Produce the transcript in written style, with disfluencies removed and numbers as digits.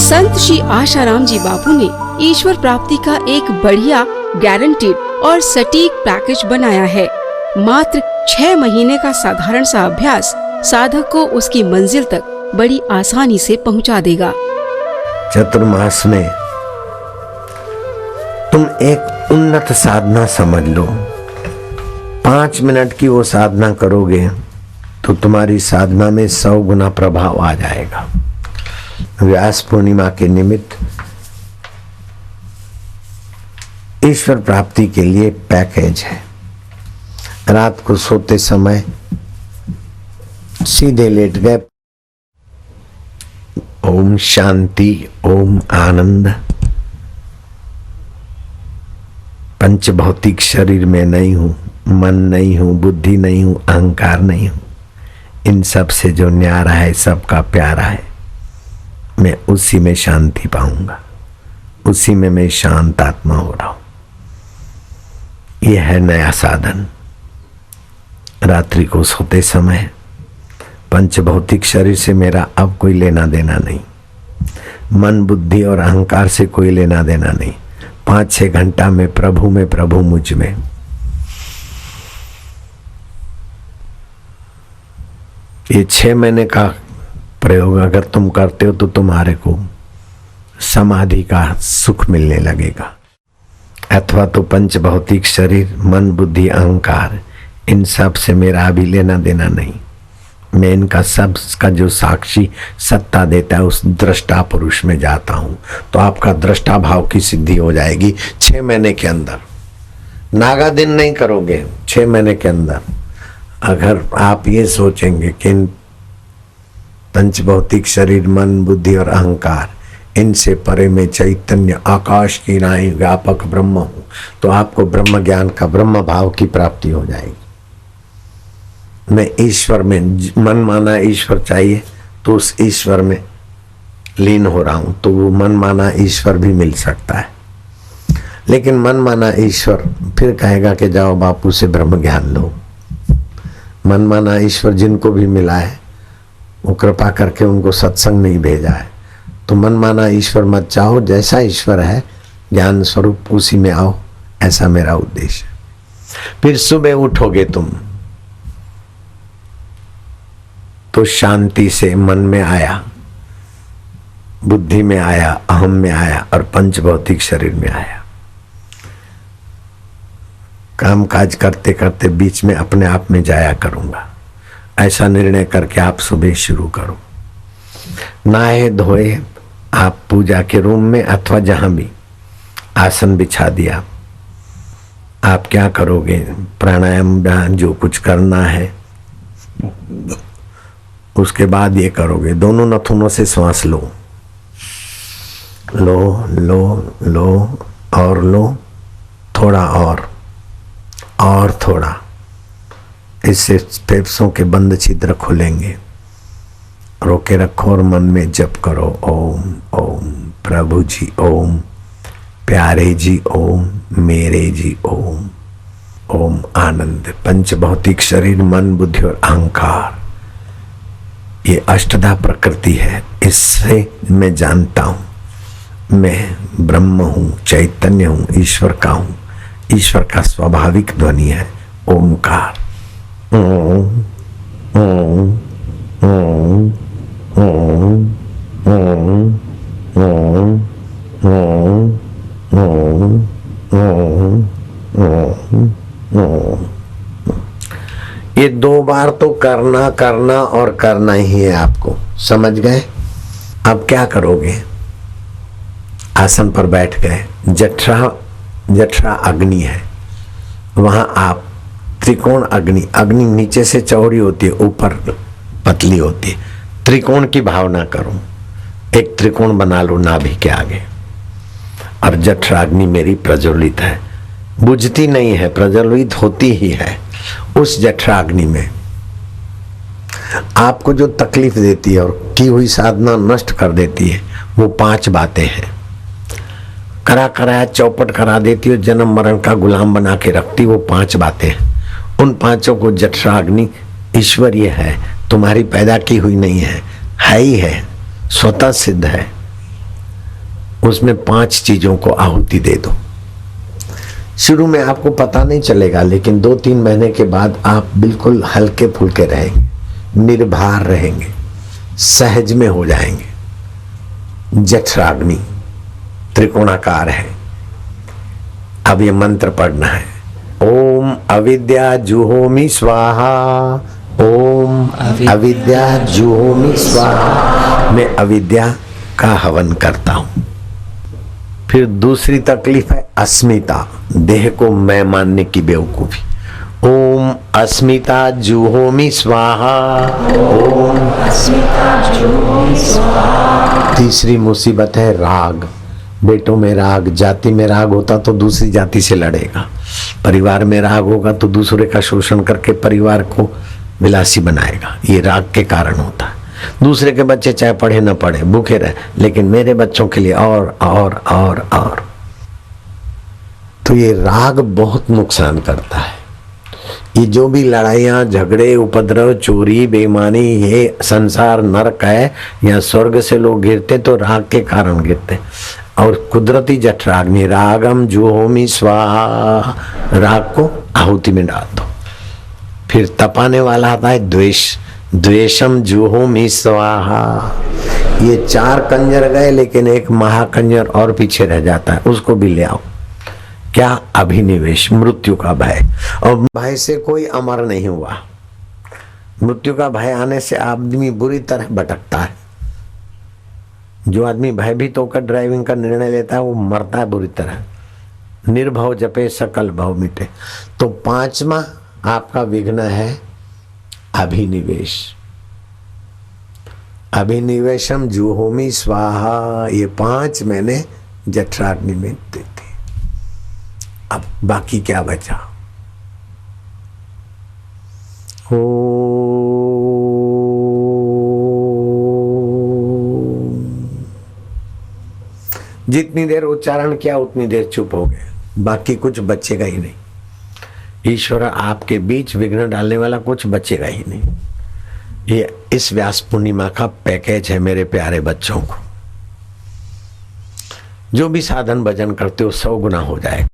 संत श्री आशाराम जी बापू ने ईश्वर प्राप्ति का एक बढ़िया गारंटीड और सटीक पैकेज बनाया है। मात्र 6 महीने का साधारण सा अभ्यास साधक को उसकी मंजिल तक बड़ी आसानी से पहुंचा देगा। चतुर्मास में तुम एक उन्नत साधना समझ लो। 5 मिनट की वो साधना करोगे तो तुम्हारी साधना में 100 गुना प्रभाव आ जाएगा। व्यास पूर्णिमा के निमित्त ईश्वर प्राप्ति के लिए पैकेज है। रात को सोते समय सीधे लेट गए, ओम शांति, ओम आनंद। पंच भौतिक शरीर में नहीं हूं, मन नहीं हूं, बुद्धि नहीं हूं, अहंकार नहीं हूं। इन सब से जो न्यारा है, सबका प्यारा है, मैं उसी में शांति पाऊंगा, उसी में मैं शांत आत्मा हो रहा हूं। यह है नया साधन। रात्रि को सोते समय पंच भौतिक शरीर से मेरा अब कोई लेना देना नहीं, मन बुद्धि और अहंकार से कोई लेना देना नहीं। 5-6 घंटा में प्रभु मुझ में। ये 6 महीने का प्रयोग अगर तुम करते हो तो तुम्हारे को समाधि का सुख मिलने लगेगा। अथवा तो पंच भौतिक शरीर, मन बुद्धि अहंकार, इन सब से मेरा अभी लेना देना नहीं। मैं इनका सब का जो साक्षी सत्ता देता है उस दृष्टा पुरुष में जाता हूं, तो आपका दृष्टा भाव की सिद्धि हो जाएगी 6 महीने के अंदर। नागा दिन नहीं करोगे, 6 महीने के अंदर। अगर आप ये सोचेंगे कि इन पंच भौतिक शरीर, मन बुद्धि और अहंकार, इनसे परे में चैतन्य आकाश की नाई व्यापक ब्रह्म हूं, तो आपको ब्रह्म ज्ञान का, ब्रह्म भाव की प्राप्ति हो जाएगी। मैं ईश्वर में, मन माना ईश्वर चाहिए तो उस ईश्वर में लीन हो रहा हूं, तो वो मन माना ईश्वर भी मिल सकता है। लेकिन मन माना ईश्वर फिर कहेगा कि जाओ बापू से ब्रह्म ज्ञान लो। मन माना ईश्वर जिनको भी मिला है वो कृपा करके उनको सत्संग नहीं भेजा है, तो मन माना ईश्वर मत चाहो, जैसा ईश्वर है ज्ञान स्वरूप उसी में आओ, ऐसा मेरा उद्देश्य है। फिर सुबह उठोगे तुम तो शांति से मन में आया, बुद्धि में आया, अहम में आया और पंच भौतिक शरीर में आया। काम काज करते करते बीच में अपने आप में जाया करूंगा, ऐसा निर्णय करके आप सुबह शुरू करो। नहाए धोए आप पूजा के रूम में अथवा जहां भी आसन बिछा दिया, आप क्या करोगे? प्राणायाम जो कुछ करना है उसके बाद ये करोगे, दोनों नथुनों से श्वास लो, लो लो लो और लो, थोड़ा और थोड़ा। इससे फेफड़ों के बंद छिद्र खुलेंगे। रोके रखो और मन में जप करो, ओम ओम प्रभु जी ओम, प्यारे जी ओम, मेरे जी ओम। ओम आनंद। पंच भौतिक शरीर, मन बुद्धि और अहंकार, ये अष्टधा प्रकृति है। इससे मैं जानता हूं मैं ब्रह्म हूं, चैतन्य हूं, ईश्वर का हूं। ईश्वर का स्वाभाविक ध्वनि है ओमकार। ओम ओम ओम ओम ओम ओम ओम ओम ओम ओम। ये 2 बार तो करना और करना ही है आपको, समझ गए? अब क्या करोगे? आसन पर बैठ गए, जठरा अग्नि है, वहां आप त्रिकोण अग्नि नीचे से चौड़ी होती है, ऊपर पतली होती है। त्रिकोण की भावना करो, एक त्रिकोण बना लो नाभि के आगे, और जठराग्नि मेरी प्रज्वलित है, बुझती नहीं है, प्रज्वलित होती ही है। उस जठराग्नि में आपको जो तकलीफ देती है और की हुई साधना नष्ट कर देती है, वो 5 बातें हैं। कराया चौपट करा देती है, जन्म मरण का गुलाम बना के रखती, वो 5 बातें हैं। उन 5 को जठराग्नि ईश्वरीय है, तुम्हारी पैदा की हुई नहीं है ही है, स्वतः सिद्ध है। उसमें 5 चीजों को आहुति दे दो। शुरू में आपको पता नहीं चलेगा, लेकिन 2-3 महीने के बाद आप बिल्कुल हल्के फुल्के रहेंगे, निर्भर रहेंगे, सहज में हो जाएंगे। जठराग्नि त्रिकोणाकार है। अब ये मंत्र पढ़ना है। ओम अविद्या जुहोमि स्वाहा, ओम अविद्या जुहोमि स्वाहा। मैं अविद्या का हवन करता हूं। फिर दूसरी तकलीफ है अस्मिता, देह को मैं मानने की बेवकूफी। ओम अस्मिता जुहोमि स्वाहा, ओम अस्मिता जुहोमि स्वाहा। तीसरी मुसीबत है राग। बेटों में राग, जाति में राग होता तो दूसरी जाति से लड़ेगा, परिवार में राग होगा तो दूसरे का शोषण करके परिवार को विलासी बनाएगा। ये राग के कारण होता है। दूसरे के बच्चे चाहे पढ़े न पढ़े, भूखे रहे, लेकिन मेरे बच्चों के लिए और तो ये राग बहुत नुकसान करता है। ये जो भी लड़ाइयाँ, झगड़े, उपद्रव, चोरी, बेईमानी, ये संसार नरक है। या स्वर्ग से लोग गिरते तो राग के कारण गिरते। और कुदरती जठराग्नि, रागम जुहोमि स्वाहा, राग को आहुति में डाल दो। फिर तपाने वाला आता है द्वेष, द्वेषम जुहोमि स्वाहा। ये 4 कंजर गए, लेकिन एक महाकंजर और पीछे रह जाता है, उसको भी ले आओ। क्या? अभिनिवेश, मृत्यु का भय। और भय से कोई अमर नहीं हुआ। मृत्यु का भय आने से आदमी बुरी तरह भटकता है। जो आदमी भयभीत होकर ड्राइविंग का निर्णय लेता है वो मरता है बुरी तरह। निर्भव जपे सकल भव मिटे। तो 5वां आपका विघ्न है अभिनिवेश। अभिनिवेशम जुहोमि स्वाहा। ये 5 मैंने जठराग्नि में देते। अब बाकी क्या बचा? जितनी देर उच्चारण किया उतनी देर चुप हो गए, बाकी कुछ बचेगा ही नहीं। ईश्वर आपके बीच विघ्न डालने वाला कुछ बचेगा ही नहीं। ये इस व्यास पूर्णिमा का पैकेज है मेरे प्यारे बच्चों को। जो भी साधन भजन करते हो 100 गुना हो जाएगा।